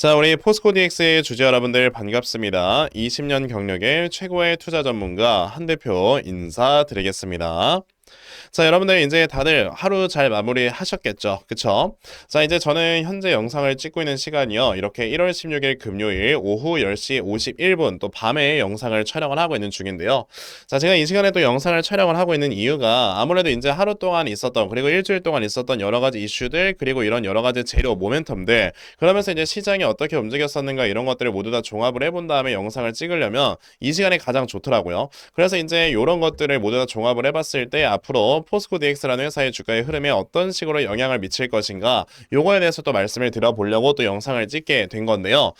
자, 우리 포스코 DX의 주주 여러분들 반갑습니다. 20년 경력의 최고의 투자 전문가 한 대표 인사드리겠습니다. 자, 여러분들 이제 다들 하루 잘 마무리하셨겠죠? 그쵸? 자, 이제 저는 현재 영상을 찍고 있는 시간이요. 이렇게 1월 16일 금요일 오후 10시 51분 또 밤에 영상을 촬영을 하고 있는 중인데요. 자, 제가 이 시간에 또 영상을 촬영을 하고 있는 이유가 아무래도 이제 하루 동안 있었던 그리고 일주일 동안 있었던 여러 가지 이슈들 그리고 이런 여러 가지 재료 모멘텀들 그러면서 이제 시장이 어떻게 움직였었는가 이런 것들을 모두 다 종합을 해본 다음에 영상을 찍으려면 이 시간이 가장 좋더라고요. 그래서 이제 이런 것들을 모두 다 종합을 해봤을 때 앞으로 포스코 DX라는 회사의 주가의 흐름에 어떤 식으로 영향을 미칠 것인가 요거에 대해서 또 말씀을 드려보려고 또 영상을 찍게 된 건데요.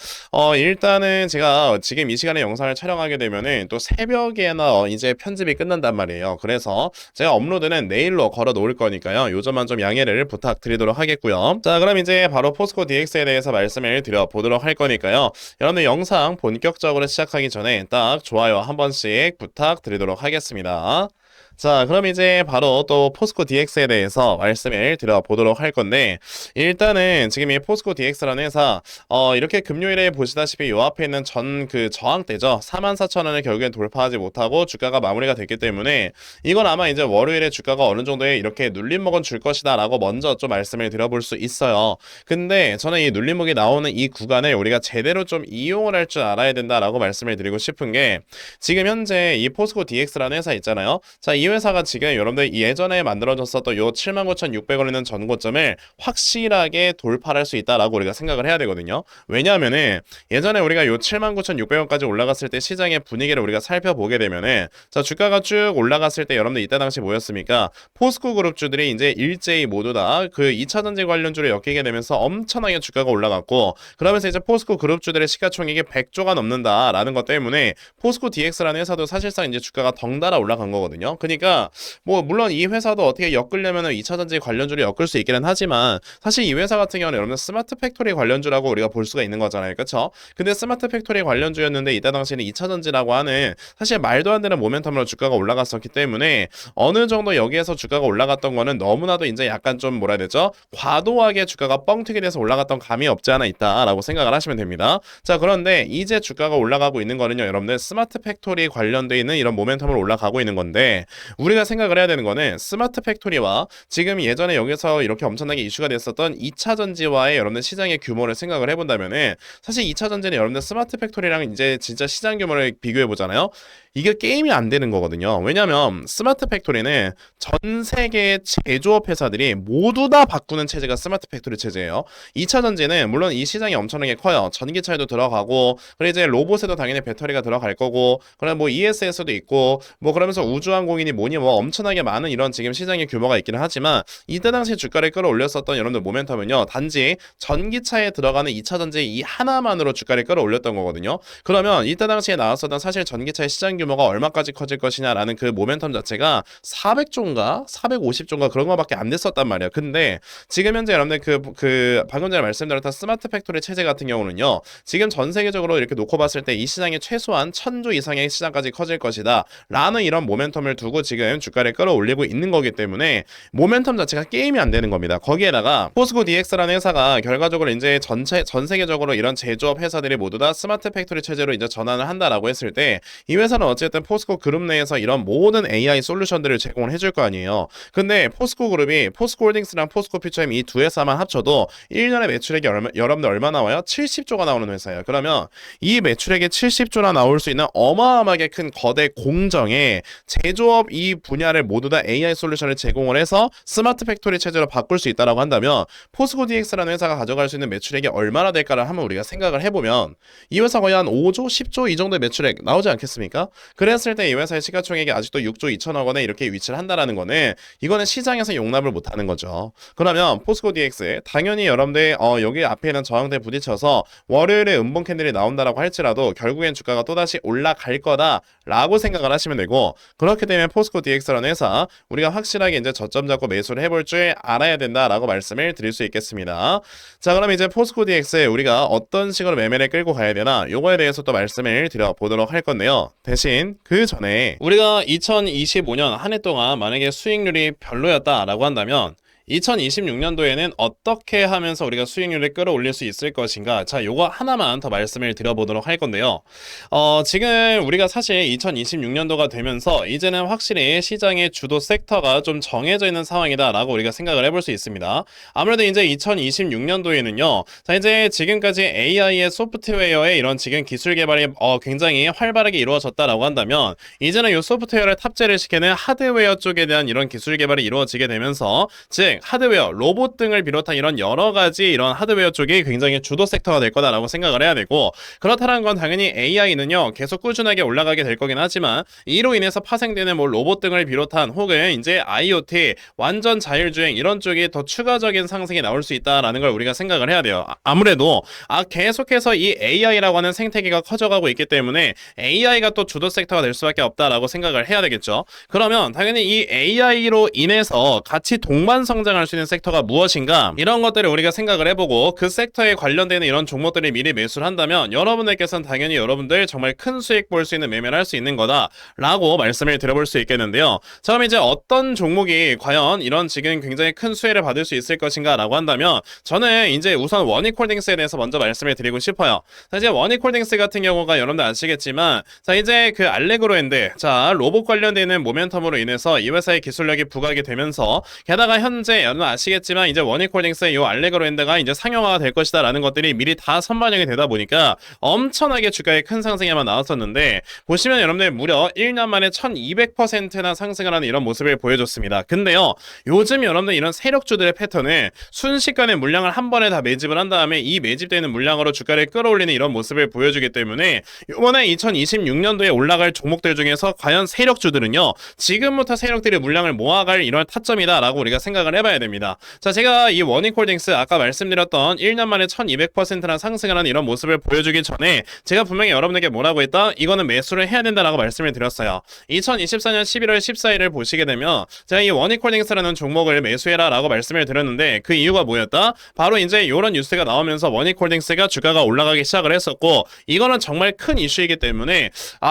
일단은 제가 지금 이 시간에 영상을 촬영하게 되면은 또 새벽에나 이제 편집이 끝난단 말이에요. 그래서 제가 업로드는 내일로 걸어 놓을 거니까요. 요 점만 좀 양해를 부탁드리도록 하겠고요. 자, 그럼 이제 바로 포스코 DX에 대해서 말씀을 드려보도록 할 거니까요. 여러분들 영상 본격적으로 시작하기 전에 딱 좋아요 한 번씩 부탁드리도록 하겠습니다. 자, 그럼 이제 바로 또 포스코 DX에 대해서 말씀을 드려보도록 할 건데 일단은 지금 이 포스코 DX라는 회사 이렇게 금요일에 보시다시피 요 앞에 있는 그 저항대죠. 44,000원을 결국엔 돌파하지 못하고 주가가 마무리가 됐기 때문에 이건 아마 이제 월요일에 주가가 어느 정도의 이렇게 눌림목은 줄 것이다 라고 먼저 좀 말씀을 드려볼 수 있어요. 근데 저는 이 눌림목이 나오는 이 구간을 우리가 제대로 좀 이용을 할 줄 알아야 된다라고 말씀을 드리고 싶은 게 지금 현재 이 포스코 DX라는 회사 있잖아요. 자, 이 회사가 지금 여러분들 예전에 만들어졌었던 요 79,600원이라는 전고점을 확실하게 돌파할 수 있다라고 우리가 생각을 해야 되거든요. 왜냐하면은 예전에 우리가 요 79,600원까지 올라갔을 때 시장의 분위기를 우리가 살펴보게 되면은 자, 주가가 쭉 올라갔을 때 여러분들 이때 당시 뭐였습니까? 포스코 그룹주들이 이제 일제히 모두 다 그 2차전지 관련주를 엮이게 되면서 엄청나게 주가가 올라갔고 그러면서 이제 포스코 그룹주들의 시가총액이 100조가 넘는다라는 것 때문에 포스코 DX라는 회사도 사실상 이제 주가가 덩달아 올라간 거거든요. 그러니까 뭐 물론 이 회사도 어떻게 엮으려면 2차전지 관련주를 엮을 수 있기는 하지만 사실 이 회사 같은 경우는 여러분 스마트 팩토리 관련주라고 우리가 볼 수가 있는 거잖아요. 그렇죠? 근데 스마트 팩토리 관련주였는데 이때 당시에는 2차전지라고 하는 사실 말도 안 되는 모멘텀으로 주가가 올라갔었기 때문에 어느 정도 여기에서 주가가 올라갔던 거는 너무나도 이제 약간 좀 뭐라 해야 되죠? 과도하게 주가가 뻥튀기 돼서 올라갔던 감이 없지 않아 있다라고 생각을 하시면 됩니다. 자, 그런데 이제 주가가 올라가고 있는 거는요. 여러분들 스마트 팩토리 관련돼 있는 이런 모멘텀으로 올라가고 있는 건데 우리가 생각을 해야 되는 거는 스마트 팩토리와 지금 예전에 여기서 이렇게 엄청나게 이슈가 됐었던 2차 전지와의 여러분들 시장의 규모를 생각을 해본다면은 사실 2차 전지는 여러분들 스마트 팩토리랑 이제 진짜 시장 규모를 비교해 보잖아요. 이게 게임이 안 되는 거거든요. 왜냐면 스마트 팩토리는 전 세계 제조업 회사들이 모두 다 바꾸는 체제가 스마트 팩토리 체제예요. 2차 전지는 물론 이 시장이 엄청나게 커요. 전기차에도 들어가고 그리고 이제 로봇에도 당연히 배터리가 들어갈 거고 그럼 뭐 ESS도 있고 뭐 그러면서 우주항공이니 뭐니 뭐 엄청나게 많은 이런 지금 시장의 규모가 있기는 하지만 이때 당시 주가를 끌어올렸었던 여러분들 모멘텀은요. 단지 전기차에 들어가는 2차 전지 이 하나만으로 주가를 끌어올렸던 거거든요. 그러면 이때 당시에 나왔었던 사실 전기차의 시장 규모가 얼마까지 커질 것이냐라는 그 모멘텀 자체가 400조인가 450조인가 그런 거밖에 안 됐었단 말이야. 근데 지금 현재 여러분들 방금 전에 말씀드렸던 스마트 팩토리 체제 같은 경우는요. 지금 전 세계적으로 이렇게 놓고 봤을 때 이 시장이 최소한 1000조 이상의 시장까지 커질 것이다 라는 이런 모멘텀을 두고 지금 주가를 끌어올리고 있는 거기 때문에 모멘텀 자체가 게임이 안 되는 겁니다. 거기에다가 포스코 DX라는 회사가 결과적으로 이제 전 세계적으로 이런 제조업 회사들이 모두 다 스마트 팩토리 체제로 이제 전환을 한다라고 했을 때 이 회사는 어쨌든 포스코 그룹 내에서 이런 모든 AI 솔루션들을 제공을 해줄 거 아니에요. 근데 포스코 그룹이 포스코 홀딩스랑 포스코 퓨처엠 이 두 회사만 합쳐도 1년에 매출액이 여러분들 얼마 나와요? 70조가 나오는 회사예요. 그러면 이 매출액이 70조나 나올 수 있는 어마어마하게 큰 거대 공정에 제조업 이 분야를 모두 다 AI 솔루션을 제공을 해서 스마트 팩토리 체제로 바꿀 수 있다라고 한다면 포스코 DX라는 회사가 가져갈 수 있는 매출액이 얼마나 될까를 한번 우리가 생각을 해보면 이 회사 거의 한 5조, 10조 이 정도의 매출액 나오지 않겠습니까? 그랬을 때 이 회사의 시가총액이 아직도 6조 2천억 원에 이렇게 위치를 한다라는 거는 이거는 시장에서 용납을 못하는 거죠. 그러면 포스코 DX 당연히 여러분들 여기 앞에 있는 저항대 부딪혀서 월요일에 음봉 캔들이 나온다라고 할지라도 결국엔 주가가 또다시 올라갈 거다라고 생각을 하시면 되고 그렇게 되면 포스코 DX라는 회사 우리가 확실하게 이제 저점 잡고 매수를 해볼 줄 알아야 된다라고 말씀을 드릴 수 있겠습니다. 자, 그럼 이제 포스코 DX 우리가 어떤 식으로 매매를 끌고 가야 되나 요거에 대해서 또 말씀을 드려보도록 할 건데요. 대신 그 전에 우리가 2025년 한 해 동안 만약에 수익률이 별로였다라고 한다면 2026년도에는 어떻게 하면서 우리가 수익률을 끌어올릴 수 있을 것인가? 자, 요거 하나만 더 말씀을 드려보도록 할 건데요. 지금 우리가 사실 2026년도가 되면서 이제는 확실히 시장의 주도 섹터가 좀 정해져 있는 상황이다라고 우리가 생각을 해볼 수 있습니다. 아무래도 이제 2026년도에는요. 자, 이제 지금까지 AI의 소프트웨어의 이런 지금 기술 개발이 굉장히 활발하게 이루어졌다라고 한다면 이제는 이 소프트웨어를 탑재를 시키는 하드웨어 쪽에 대한 이런 기술 개발이 이루어지게 되면서 즉 하드웨어, 로봇 등을 비롯한 이런 여러 가지 이런 하드웨어 쪽이 굉장히 주도 섹터가 될 거다라고 생각을 해야 되고 그렇다는 건 당연히 AI는요 계속 꾸준하게 올라가게 될 거긴 하지만 이로 인해서 파생되는 뭐 로봇 등을 비롯한 혹은 이제 IoT, 완전 자율주행 이런 쪽이 더 추가적인 상승이 나올 수 있다라는 걸 우리가 생각을 해야 돼요. 아무래도 계속해서 이 AI라고 하는 생태계가 커져가고 있기 때문에 AI가 또 주도 섹터가 될 수밖에 없다라고 생각을 해야 되겠죠. 그러면 당연히 이 AI로 인해서 같이 동반 성장할 수 있는 섹터가 무엇인가 이런 것들을 우리가 생각을 해보고 그 섹터에 관련되는 이런 종목들을 미리 매수를 한다면 여러분들께서는 당연히 여러분들 정말 큰 수익 볼 수 있는 매매를 할 수 있는 거다라고 말씀을 드려볼 수 있겠는데요. 자, 그럼 이제 어떤 종목이 과연 이런 지금 굉장히 큰 수혜를 받을 수 있을 것인가 라고 한다면 저는 이제 우선 원익홀딩스에 대해서 먼저 말씀을 드리고 싶어요. 자, 이제 원익홀딩스 같은 경우가 여러분들 아시겠지만 자, 이제 그 알레그로엔드 자, 로봇 관련되는 모멘텀으로 인해서 이 회사의 기술력이 부각이 되면서 게다가 현재 여러분 아시겠지만 이제 원익홀딩스의 이 알레그로엔드가 이제 상용화가 될 것이다 라는 것들이 미리 다 선반영이 되다 보니까 엄청나게 주가에 큰 상승에만 나왔었는데 보시면 여러분들 무려 1년 만에 1200%나 상승을 하는 이런 모습을 보여줬습니다. 근데요 요즘 여러분들 이런 세력주들의 패턴은 순식간에 물량을 한 번에 다 매집을 한 다음에 이 매집되는 물량으로 주가를 끌어올리는 이런 모습을 보여주기 때문에 이번에 2026년도에 올라갈 종목들 중에서 과연 세력주들은요 지금부터 세력들이 물량을 모아갈 이런 타점이다 라고 우리가 생각을 해봐야 됩니다. 자, 제가 이 원익홀딩스 아까 말씀드렸던 1년 만에 1200%나 상승을 하는 이런 모습을 보여주기 전에 제가 분명히 여러분에게 뭐라고 했다? 이거는 매수를 해야 된다라고 말씀을 드렸어요. 2024년 11월 14일을 보시게 되면 제가 이 원익홀딩스라는 종목을 매수해라 라고 말씀을 드렸는데 그 이유가 뭐였다? 바로 이제 이런 뉴스가 나오면서 원익홀딩스가 주가가 올라가기 시작을 했었고 이거는 정말 큰 이슈이기 때문에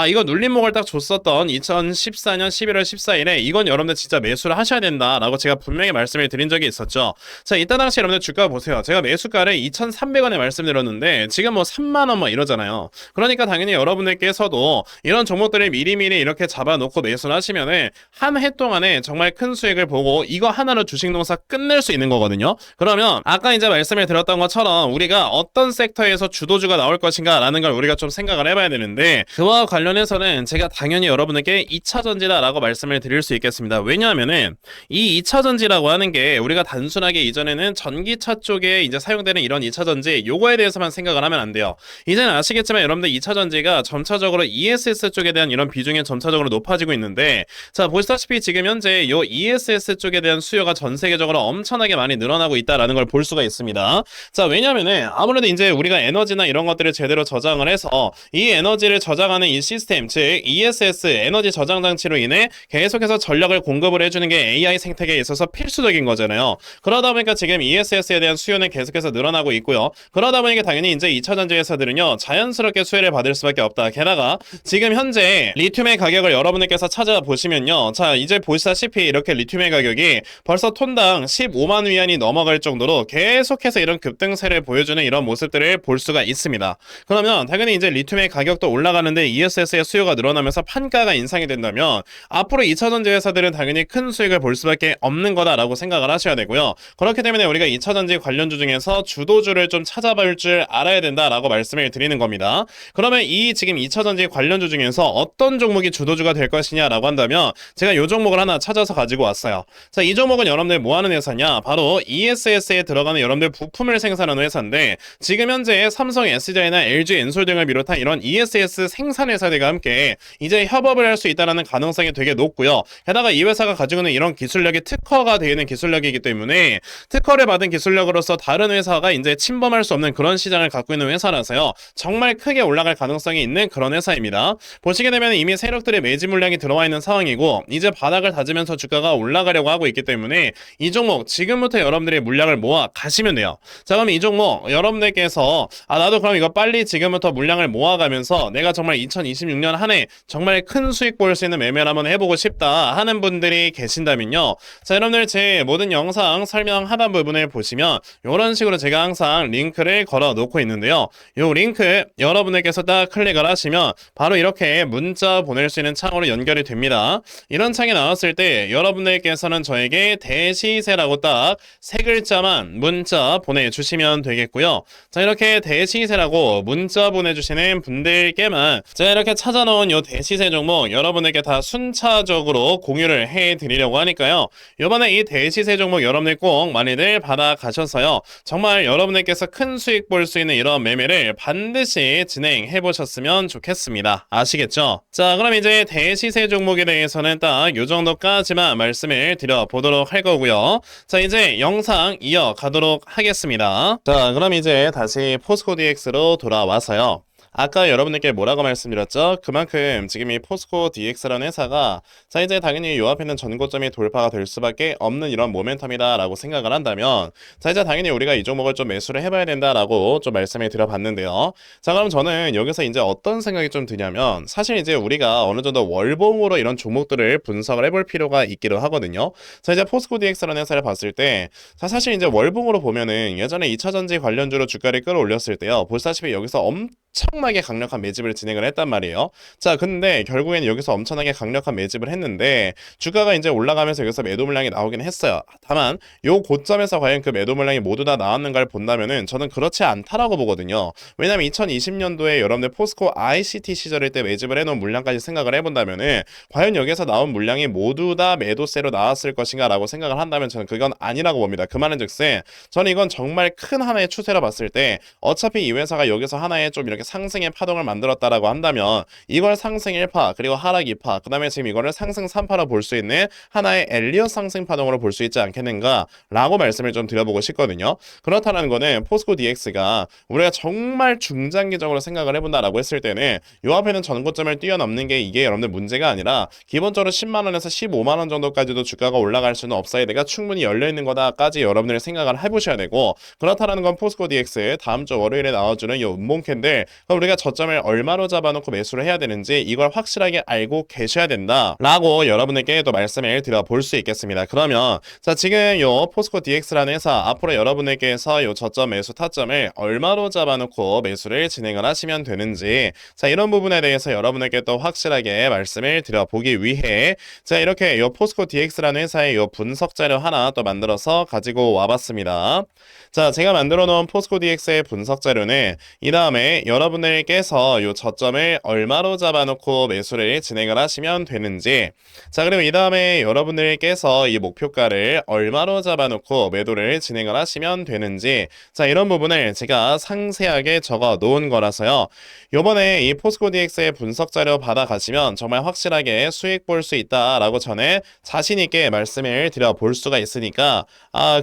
이거 눌림목을 딱 줬었던 2014년 11월 14일에 이건 여러분들 진짜 매수를 하셔야 된다라고 제가 분명히 말씀을 드린 적이 있었죠. 자, 이때 당시 여러분들 주가 보세요. 제가 매수가를 2,300원에 말씀드렸는데 지금 뭐 3만원 뭐 이러잖아요. 그러니까 당연히 여러분들께서도 이런 종목들을 미리미리 이렇게 잡아놓고 매수를 하시면은 한 해 동안에 정말 큰 수익을 보고 이거 하나로 주식 농사 끝낼 수 있는 거거든요. 그러면 아까 이제 말씀을 드렸던 것처럼 우리가 어떤 섹터에서 주도주가 나올 것인가 라는 걸 우리가 좀 생각을 해봐야 되는데 그와 관련해서는 제가 당연히 여러분에게 2차전지다 라고 말씀을 드릴 수 있겠습니다. 왜냐하면은 이 2차전지라고 하는 게 우리가 단순하게 이전에는 전기차 쪽에 이제 사용되는 이런 2차전지 요거에 대해서만 생각을 하면 안 돼요. 이제는 아시겠지만 여러분들 2차전지가 점차적으로 ESS 쪽에 대한 이런 비중이 점차적으로 높아지고 있는데 자, 보시다시피 지금 현재 요 ESS 쪽에 대한 수요가 전 세계적으로 엄청나게 많이 늘어나고 있다라는 걸 볼 수가 있습니다. 자, 왜냐면은 아무래도 이제 우리가 에너지나 이런 것들을 제대로 저장을 해서 이 에너지를 저장하는 이 시스템 즉 ESS 에너지 저장 장치로 인해 계속해서 전력을 공급을 해주는 게 AI 생태계에 있어서 필수적인 거잖아요. 그러다 보니까 지금 ESS에 대한 수요는 계속해서 늘어나고 있고요. 그러다 보니까 당연히 이제 2차전지 회사들은요 자연스럽게 수혜를 받을 수밖에 없다. 게다가 지금 현재 리튬의 가격을 여러분들께서 찾아보시면요 자, 이제 보시다시피 이렇게 리튬의 가격이 벌써 톤당 15만 위안이 넘어갈 정도로 계속해서 이런 급등세를 보여주는 이런 모습들을 볼 수가 있습니다. 그러면 당연히 이제 리튬의 가격도 올라가는데 ESS의 수요가 늘어나면서 판가가 인상이 된다면 앞으로 2차전지 회사들은 당연히 큰 수익을 볼 수밖에 없는 거다라고 생각을 하셔야 되고요. 그렇기 때문에 우리가 2차전지 관련주 중에서 주도주를 좀 찾아볼 줄 알아야 된다라고 말씀을 드리는 겁니다. 그러면 이 지금 2차전지 관련주 중에서 어떤 종목이 주도주가 될 것이냐라고 한다면 제가 이 종목을 하나 찾아서 가지고 왔어요. 자, 이 종목은 여러분들 뭐 하는 회사냐? 바로 ESS에 들어가는 여러분들 부품을 생산하는 회사인데 지금 현재 삼성 SDI나 LG 엔솔 등을 비롯한 이런 ESS 생산 회사들과 함께 이제 협업을 할 수 있다는 가능성이 되게 높고요. 게다가 이 회사가 가지고 있는 이런 기술력이 특허가 되어 있는 기술력이기 때문에 특허를 받은 기술력으로서 다른 회사가 이제 침범할 수 없는 그런 시장을 갖고 있는 회사라서요. 정말 크게 올라갈 가능성이 있는 그런 회사입니다. 보시게 되면 이미 세력들의 매집 물량이 들어와 있는 상황이고 이제 바닥을 다지면서 주가가 올라가려고 하고 있기 때문에 이 종목 지금부터 여러분들의 물량을 모아 가시면 돼요. 자, 그럼 이 종목 여러분들께서 나도 그럼 이거 빨리 지금부터 물량을 모아가면서 내가 정말 2026년 한 해 정말 큰 수익 볼 수 있는 매매를 한번 해보고 싶다 하는 분들이 계신다면요. 자, 여러분들 제 이제 모든 영상 설명 하단 부분을 보시면 이런 식으로 제가 항상 링크를 걸어 놓고 있는데요. 이 링크 여러분들께서 딱 클릭을 하시면 바로 이렇게 문자 보낼 수 있는 창으로 연결이 됩니다. 이런 창이 나왔을 때 여러분들께서는 저에게 대시세라고 딱 세 글자만 문자 보내주시면 되겠고요. 자, 이렇게 대시세라고 문자 보내주시는 분들께만 제가 이렇게 찾아놓은 이 대시세 종목 여러분에게 다 순차적으로 공유를 해드리려고 하니까요. 이번에 이 대시세 종목 여러분들 꼭 많이들 받아가셔서요. 정말 여러분들께서 큰 수익 볼 수 있는 이런 매매를 반드시 진행해 보셨으면 좋겠습니다. 아시겠죠? 자, 그럼 이제 대시세 종목에 대해서는 딱 이 정도까지만 말씀을 드려보도록 할 거고요. 자, 이제 영상 이어가도록 하겠습니다. 자, 그럼 이제 다시 포스코 DX로 돌아와서요. 아까 여러분들께 뭐라고 말씀드렸죠? 그만큼 지금 이 포스코 DX라는 회사가 자 이제 당연히 요 앞에는 전고점이 돌파가 될 수밖에 없는 이런 모멘텀이다 라고 생각을 한다면 자 이제 당연히 우리가 이 종목을 좀 매수를 해봐야 된다라고 좀 말씀을 드려봤는데요. 자 그럼 저는 여기서 이제 어떤 생각이 좀 드냐면 사실 이제 우리가 어느 정도 월봉으로 이런 종목들을 분석을 해볼 필요가 있기도 하거든요. 자 이제 포스코 DX라는 회사를 봤을 때 자 사실 이제 월봉으로 보면은 예전에 2차전지 관련주로 주가를 끌어올렸을 때요. 보시다시피 여기서 엄청나게 강력한 매집을 진행을 했단 말이에요. 자, 근데 결국엔 여기서 엄청나게 강력한 매집을 했는데 주가가 이제 올라가면서 여기서 매도 물량이 나오긴 했어요. 다만 요 고점에서 과연 그 매도 물량이 모두 다 나왔는가를 본다면은 저는 그렇지 않다라고 보거든요. 왜냐면 2020년도에 여러분들 포스코 ICT 시절일 때 매집을 해놓은 물량까지 생각을 해본다면은 과연 여기서 나온 물량이 모두 다 매도세로 나왔을 것인가라고 생각을 한다면 저는 그건 아니라고 봅니다. 그 말은즉슨 저는 이건 정말 큰 하나의 추세로 봤을 때 어차피 이 회사가 여기서 하나의 좀 이렇게 상승의 파동을 만들었다라고 한다면 이걸 상승 1파 그리고 하락 2파 그 다음에 지금 이거를 상승 3파로 볼 수 있는 하나의 엘리엇 상승 파동으로 볼 수 있지 않겠는가 라고 말씀을 좀 드려보고 싶거든요. 그렇다는 거는 포스코 DX가 우리가 정말 중장기적으로 생각을 해본다라고 했을 때는 요 앞에는 전고점을 뛰어넘는 게 이게 여러분들 문제가 아니라 기본적으로 10만원에서 15만원 정도까지도 주가가 올라갈 수는 업사이드가 충분히 열려있는 거다까지 여러분들이 생각을 해보셔야 되고 그렇다는 건 포스코 DX 다음 주 월요일에 나와주는 이 운봉캔들 우리가 저점을 얼마로 잡아놓고 매수를 해야 되는지 이걸 확실하게 알고 계셔야 된다라고 여러분에게 또 말씀을 드려볼 수 있겠습니다. 그러면 자 지금 요 포스코 DX라는 회사 앞으로 여러분에게서 요 저점 매수 타점을 얼마로 잡아놓고 매수를 진행을 하시면 되는지 자 이런 부분에 대해서 여러분에게 또 확실하게 말씀을 드려보기 위해 자 이렇게 요 포스코 DX라는 회사의 요 분석 자료 하나 또 만들어서 가지고 와봤습니다. 자 제가 만들어 놓은 포스코 DX의 분석 자료는 이 다음에 여러분들께서 요 저점을 얼마로 잡아놓고 매수를 진행을 하시면 되는지 자 그리고 이 다음에 여러분들께서 이 목표가를 얼마로 잡아놓고 매도를 진행을 하시면 되는지 자 이런 부분을 제가 상세하게 적어 놓은 거라서요. 요번에 이 포스코 DX의 분석 자료 받아가시면 정말 확실하게 수익 볼 수 있다라고 저는 자신 있게 말씀을 드려볼 수가 있으니까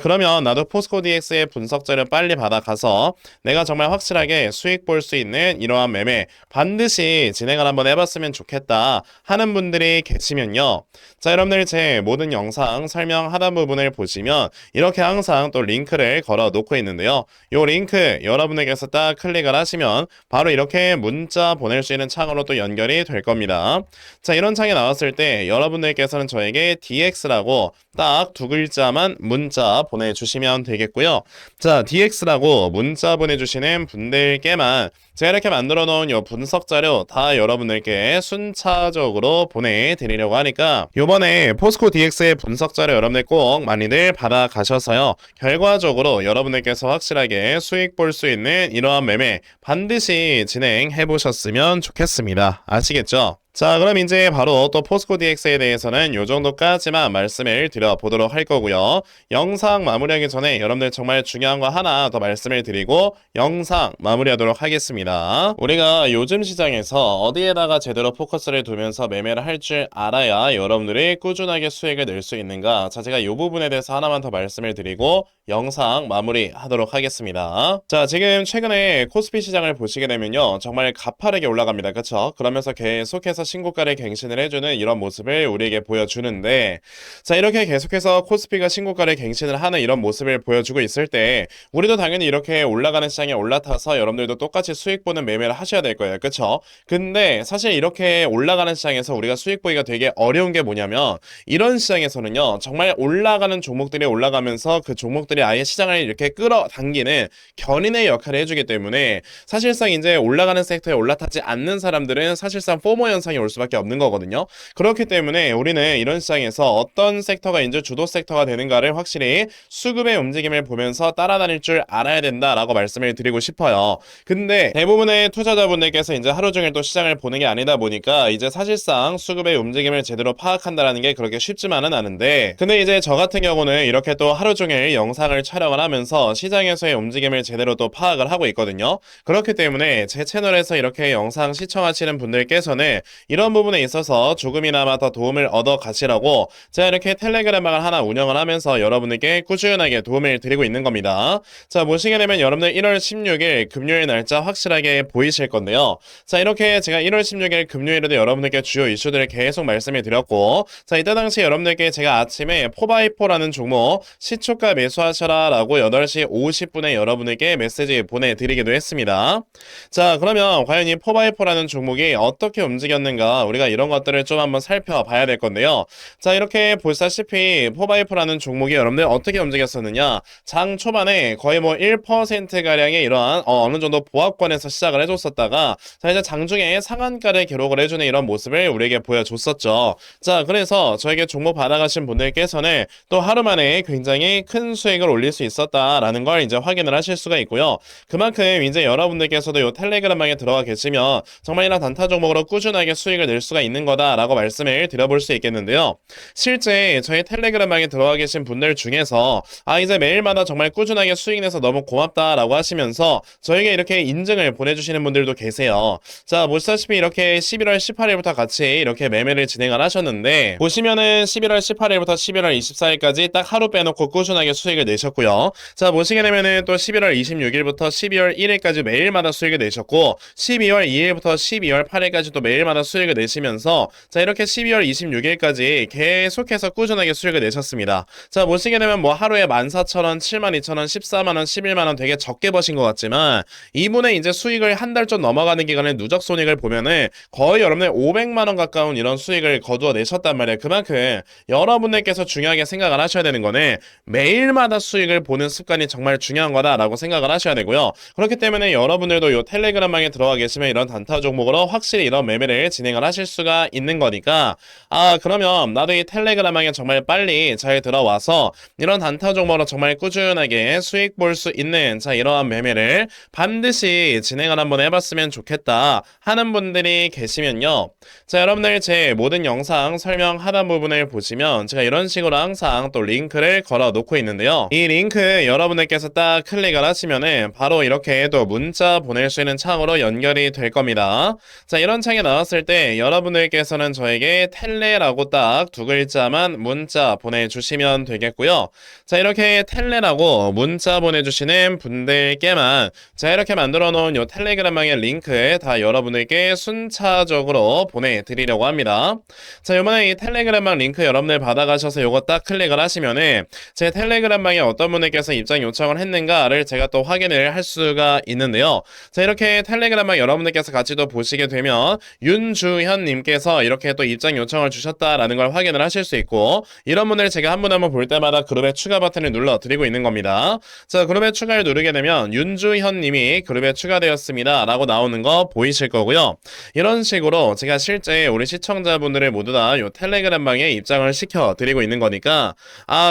그러면 나도 포스코 DX의 분석 자료 빨리 받아가서 내가 정말 확실하게 수익 볼 수 있는 이러한 매매 반드시 진행을 한번 해봤으면 좋겠다 하는 분들이 계시면요. 자 여러분들 제 모든 영상 설명 하단 부분을 보시면 이렇게 항상 또 링크를 걸어 놓고 있는데요. 이 링크 여러분에게서 딱 클릭을 하시면 바로 이렇게 문자 보낼 수 있는 창으로 또 연결이 될 겁니다. 자 이런 창이 나왔을 때 여러분들께서는 저에게 DX라고 딱 두 글자만 문자 보내주시면 되겠고요. 자 DX라고 문자 보내주시는 분들께만 제가 이렇게 만들어 놓은 요 분석 자료 다 여러분들께 순차적으로 보내드리려고 하니까 요번에 포스코 DX의 분석 자료 여러분들 꼭 많이들 받아가셔서요. 결과적으로 여러분들께서 확실하게 수익 볼 수 있는 이러한 매매 반드시 진행해 보셨으면 좋겠습니다. 아시겠죠? 자 그럼 이제 바로 또 포스코 DX에 대해서는 요 정도까지만 말씀을 드려보도록 할 거고요. 영상 마무리하기 전에 여러분들 정말 중요한 거 하나 더 말씀을 드리고 영상 마무리하도록 하겠습니다. 우리가 요즘 시장에서 어디에다가 제대로 포커스를 두면서 매매를 할 줄 알아야 여러분들이 꾸준하게 수익을 낼 수 있는가 자 제가 이 부분에 대해서 하나만 더 말씀을 드리고 영상 마무리하도록 하겠습니다. 자 지금 최근에 코스피 시장을 보시게 되면요 정말 가파르게 올라갑니다. 그쵸? 그러면서 계속해서 신고가를 갱신을 해주는 이런 모습을 우리에게 보여주는데, 자, 이렇게 계속해서 코스피가 신고가를 갱신을 하는 이런 모습을 보여주고 있을 때 우리도 당연히 이렇게 올라가는 시장에 올라타서 여러분들도 똑같이 수익 보는 매매를 하셔야 될 거예요. 그쵸? 근데 사실 이렇게 올라가는 시장에서 우리가 수익 보기가 되게 어려운 게 뭐냐면, 이런 시장에서는요, 정말 올라가는 종목들이 올라가면서 그 종목들이 아예 시장을 이렇게 끌어당기는 견인의 역할을 해주기 때문에 사실상 이제 올라가는 섹터에 올라타지 않는 사람들은 사실상 포모 현상이 올 수밖에 없는 거거든요. 그렇기 때문에 우리는 이런 시장에서 어떤 섹터가 이제 주도 섹터가 되는가를 확실히 수급의 움직임을 보면서 따라다닐 줄 알아야 된다라고 말씀을 드리고 싶어요. 근데 대부분의 투자자분들께서 이제 하루 종일 또 시장을 보는 게 아니다 보니까 이제 사실상 수급의 움직임을 제대로 파악한다라는 게 그렇게 쉽지만은 않은데, 근데 이제 저 같은 경우는 이렇게 또 하루 종일 영상을 촬영을 하면서 시장에서의 움직임을 제대로 또 파악을 하고 있거든요. 그렇기 때문에 제 채널에서 이렇게 영상 시청하시는 분들께서는 이런 부분에 있어서 조금이나마 더 도움을 얻어 가시라고 제가 이렇게 텔레그램방을 하나 운영을 하면서 여러분에게 꾸준하게 도움을 드리고 있는 겁니다. 자, 보시게 되면 여러분들 1월 16일 금요일 날짜 확실하게 보이실 건데요. 자, 이렇게 제가 1월 16일 금요일에도 여러분들께 주요 이슈들을 계속 말씀을 드렸고, 자, 이때 당시 여러분들께 제가 아침에 4x4라는 종목 시초가 매수하셔라 라고 8시 50분에 여러분에게 메시지 보내드리기도 했습니다. 자, 그러면 과연 이 4x4라는 종목이 어떻게 움직였는가, 우리가 이런 것들을 좀 한번 살펴봐야 될 건데요. 자, 이렇게 보시다시피 4x4라는 종목이 여러분들 어떻게 움직였었느냐, 장 초반에 거의 뭐 1%가량의 이러한 어느 정도 보합권에서 시작을 해줬었다가, 자, 이제 장중에 상한가를 기록을 해주는 이런 모습을 우리에게 보여줬었죠. 자, 그래서 저에게 종목 받아가신 분들께서는 또 하루 만에 굉장히 큰 수익을 올릴 수 있었다라는 걸 이제 확인을 하실 수가 있고요. 그만큼 이제 여러분들께서도 이 텔레그램방에 들어가 계시면 정말 이런 단타 종목으로 꾸준하게 수익을 낼 수가 있는 거다라고 말씀을 드려볼 수 있겠는데요. 실제 저희 텔레그램방에 들어가 계신 분들 중에서 이제 매일마다 정말 꾸준하게 수익 내서 너무 고맙다라고 하시면서 저에게 이렇게 인증을 보내주시는 분들도 계세요. 자, 보시다시피 이렇게 11월 18일부터 같이 이렇게 매매를 진행을 하셨는데, 보시면은 11월 18일부터 11월 24일까지 딱 하루 빼놓고 꾸준하게 수익을 내셨고요. 자, 보시게 되면은 또 11월 26일부터 12월 1일까지 매일마다 수익을 내셨고, 12월 2일부터 12월 8일까지 또 매일마다 수익을 내시면서, 자, 이렇게 12월 26일까지 계속해서 꾸준하게 수익을 내셨습니다. 자, 보시게 되면 뭐 하루에 14,000원, 72,000원, 14만원, 11만원 되게 적게 버신 것 같지만, 이분의 이제 수익을 한 달 좀 넘어가는 기간의 누적 손익을 보면은 거의 여러분의 500만원 가까운 이런 수익을 거두어 내셨단 말이에요. 그만큼 여러분들께서 중요하게 생각을 하셔야 되는 거는 매일마다 수익을 보는 습관이 정말 중요한 거다라고 생각을 하셔야 되고요. 그렇기 때문에 여러분들도 이 텔레그램방에 들어가 계시면 이런 단타 종목으로 확실히 이런 매매를 진행을 하실 수가 있는 거니까, 그러면 나도 이 텔레그램방에 정말 빨리 잘 들어와서 이런 단타 종목으로 정말 꾸준하게 수익 볼 수 있는, 자, 이러한 매매를 반드시 진행을 한번 해봤으면 좋겠다 하는 분들이 계시면요. 자, 여러분들 제 모든 영상 설명 하단 부분을 보시면 제가 이런 식으로 항상 또 링크를 걸어 놓고 있는데요. 이 링크 여러분들께서 딱 클릭을 하시면은 바로 이렇게 또 문자 보낼 수 있는 창으로 연결이 될 겁니다. 자, 이런 창이 나왔을 때 여러분들께서는 저에게 텔레라고 딱 두 글자만 문자 보내주시면 되겠고요. 자, 이렇게 텔레라고 문자 보내주시는 분들께만 자, 이렇게 만들어 놓은 요 텔레그램방의 링크 다 여러분들께 순차적으로 보내드리려고 합니다. 자, 요번에 이 텔레그램방 링크 여러분들 받아가셔서 요거 딱 클릭을 하시면은 제 텔레그램방에 어떤 분들께서 입장 요청을 했는가를 제가 또 확인을 할 수가 있는데요. 자, 이렇게 텔레그램방 여러분들께서 같이 또 보시게 되면 윤주현 님께서 이렇게 또 입장 요청을 주셨다라는 걸 확인을 하실 수 있고, 이런 분들 제가 한 분 한 분 볼 때마다 그룹에 추가 버튼을 눌러 드리고 있는 겁니다. 자, 그룹에 추가를 누르게 되면 윤주현 님이 그룹에 추가되었습니다 라고 나오는 거 보이실 거고요. 이런 식으로 제가 실제 우리 시청자분들을 모두 다 요 텔레그램방에 입장을 시켜 드리고 있는 거니까,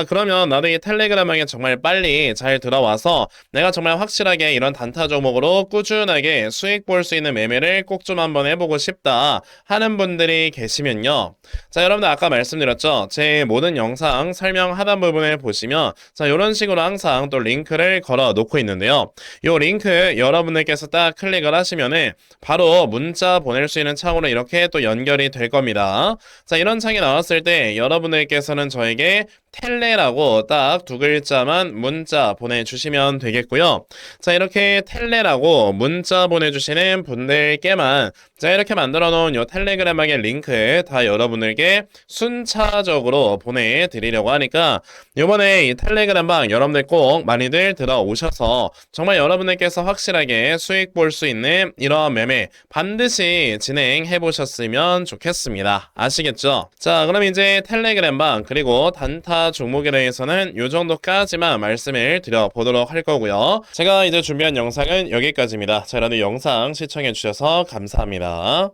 그러면 나도 이 텔레그램방에 정말 빨리 잘 들어와서 내가 정말 확실하게 이런 단타 종목으로 꾸준하게 수익 볼 수 있는 매매를 꼭 좀 한번 해보고 싶다 하는 분들이 계시면요. 자, 여러분들 아까 말씀드렸죠. 제 모든 영상 설명 하단 부분을 보시면 자, 이런 식으로 항상 또 링크를 걸어 놓고 있는데요. 요 링크 여러분들께서 딱 클릭을 하시면은 바로 문자 보낼 수 있는 창으로 이렇게 또 연결이 될 겁니다. 자, 이런 창이 나왔을 때 여러분들께서는 저에게 텔레라고 딱 두 글자만 문자 보내주시면 되겠고요. 자, 이렇게 텔레라고 문자 보내주시는 분들께만 자, 이렇게 만들어 놓은 요 텔레그램방의 링크 다 여러분들께 순차적으로 보내드리려고 하니까 이번에 이 텔레그램방 여러분들 꼭 많이들 들어오셔서 정말 여러분들께서 확실하게 수익 볼 수 있는 이런 매매 반드시 진행해 보셨으면 좋겠습니다. 아시겠죠? 자, 그럼 이제 텔레그램방 그리고 단타 종목에 대해서는 요 정도까지만 말씀을 드려보도록 할 거고요. 제가 이제 준비한 영상은 여기까지입니다. 자, 여러분들 영상 시청해 주셔서 감사합니다.